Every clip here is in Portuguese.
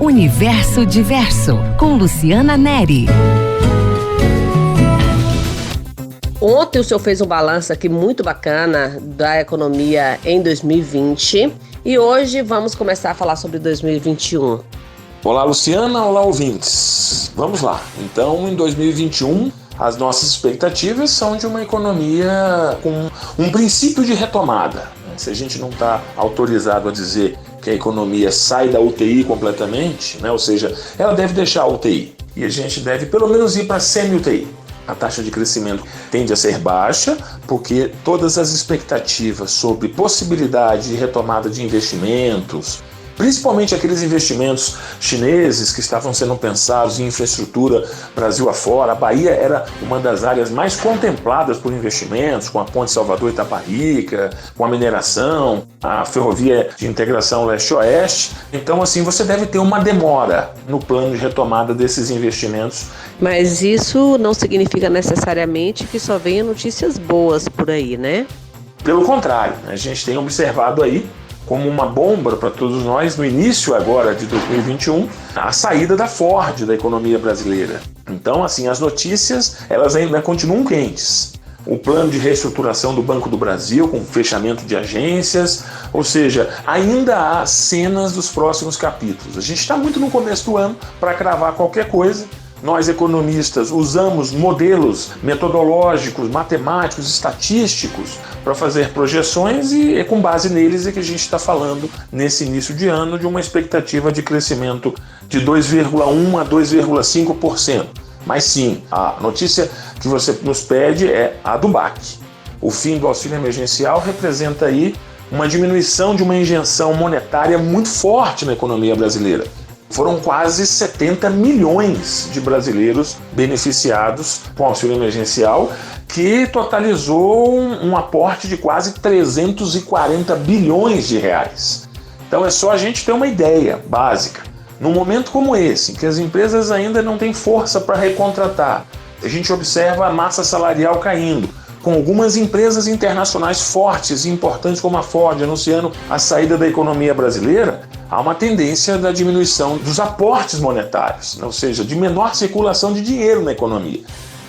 Universo Diverso, com Luciana Neri. Ontem o senhor fez um balanço aqui muito bacana da economia em 2020 e hoje vamos começar a falar sobre 2021. Olá, Luciana, olá, ouvintes. Vamos lá. Então, em 2021, as nossas expectativas são de uma economia com um princípio de retomada. Se a gente não está autorizado a dizer que a economia sai da UTI completamente, ou seja, ela deve deixar a UTI e a gente deve pelo menos ir para semi-UTI. A taxa de crescimento tende a ser baixa porque todas as expectativas sobre possibilidade de retomada de investimentos, principalmente aqueles investimentos chineses que estavam sendo pensados em infraestrutura Brasil afora. A Bahia era uma das áreas mais contempladas por investimentos, com a Ponte Salvador-Itaparica, com a mineração, a ferrovia de integração leste-oeste. Então, assim, você deve ter uma demora no plano de retomada desses investimentos. Mas isso não significa necessariamente que só venham notícias boas por aí, né? Pelo contrário, a gente tem observado aí como uma bomba para todos nós, no início agora de 2021, a saída da Ford da economia brasileira. Então, assim, as notícias, elas ainda continuam quentes. O plano de reestruturação do Banco do Brasil, com fechamento de agências, ou seja, ainda há cenas dos próximos capítulos. A gente está muito no começo do ano para cravar qualquer coisa. Nós, economistas, usamos modelos metodológicos, matemáticos, estatísticos para fazer projeções e é com base neles é que a gente está falando, nesse início de ano, de uma expectativa de crescimento de 2,1% a 2,5%. Mas sim, a notícia que você nos pede é a do BAC. O fim do auxílio emergencial representa aí uma diminuição de uma injeção monetária muito forte na economia brasileira. Foram quase 70 milhões de brasileiros beneficiados com o auxílio emergencial, que totalizou um aporte de quase 340 bilhões de reais. Então é só a gente ter uma ideia básica. Num momento como esse, em que as empresas ainda não têm força para recontratar, a gente observa a massa salarial caindo, com algumas empresas internacionais fortes e importantes como a Ford anunciando a saída da economia brasileira, há uma tendência da diminuição dos aportes monetários, ou seja, de menor circulação de dinheiro na economia.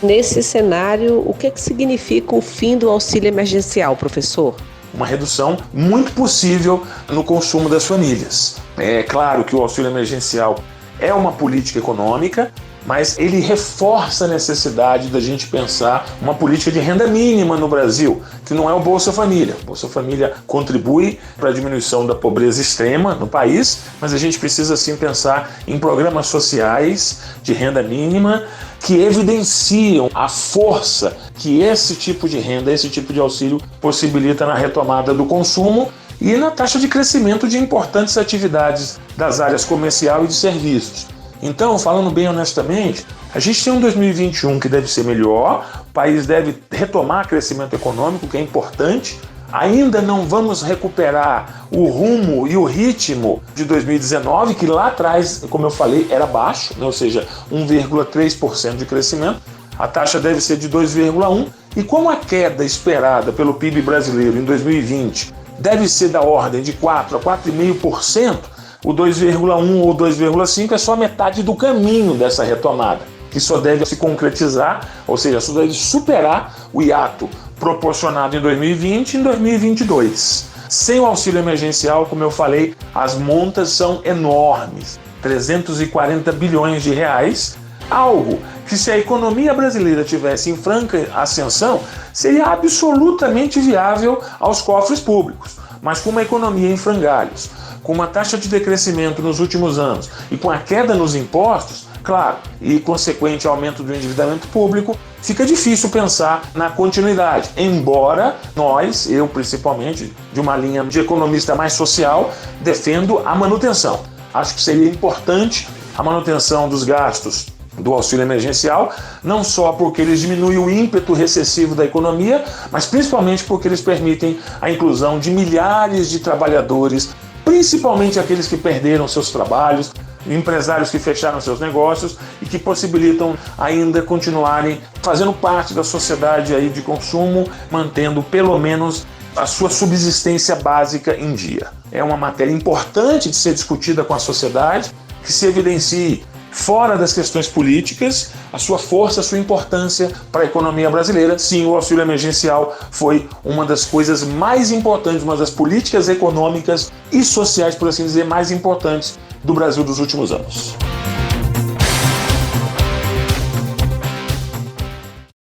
Nesse cenário, o que significa o fim do auxílio emergencial, professor? Uma redução muito possível no consumo das famílias. É claro que o auxílio emergencial é uma política econômica, mas ele reforça a necessidade da gente pensar uma política de renda mínima no Brasil, que não é o Bolsa Família. O Bolsa Família contribui para a diminuição da pobreza extrema no país, mas a gente precisa sim pensar em programas sociais de renda mínima que evidenciam a força que esse tipo de renda, esse tipo de auxílio possibilita na retomada do consumo e na taxa de crescimento de importantes atividades das áreas comercial e de serviços. Então, falando bem honestamente, a gente tem um 2021 que deve ser melhor, o país deve retomar crescimento econômico, que é importante. Ainda não vamos recuperar o rumo e o ritmo de 2019, que lá atrás, como eu falei, era baixo, ou seja, 1,3% de crescimento. A taxa deve ser de 2,1%. E como a queda esperada pelo PIB brasileiro em 2020 deve ser da ordem de 4% a 4,5%, o 2,1 ou 2,5 é só metade do caminho dessa retomada, que só deve se concretizar, ou seja, só deve superar o hiato proporcionado em 2020 e em 2022. Sem o auxílio emergencial, como eu falei, as montas são enormes, 340 bilhões de reais, algo que, se a economia brasileira tivesse em franca ascensão, seria absolutamente viável aos cofres públicos. Mas com uma economia em frangalhos, com uma taxa de decrescimento nos últimos anos e com a queda nos impostos, claro, e consequente aumento do endividamento público, fica difícil pensar na continuidade. Embora nós, eu principalmente, de uma linha de economista mais social, defendo a manutenção. Acho que seria importante a manutenção dos gastos do auxílio emergencial, não só porque eles diminuem o ímpeto recessivo da economia, mas principalmente porque eles permitem a inclusão de milhares de trabalhadores, principalmente aqueles que perderam seus trabalhos, empresários que fecharam seus negócios e que possibilitam ainda continuarem fazendo parte da sociedade aí de consumo, mantendo pelo menos a sua subsistência básica em dia. É uma matéria importante de ser discutida com a sociedade, que se evidencie fora das questões políticas, a sua força, a sua importância para a economia brasileira. Sim, o auxílio emergencial foi uma das coisas mais importantes, uma das políticas econômicas e sociais, por assim dizer, mais importantes do Brasil dos últimos anos.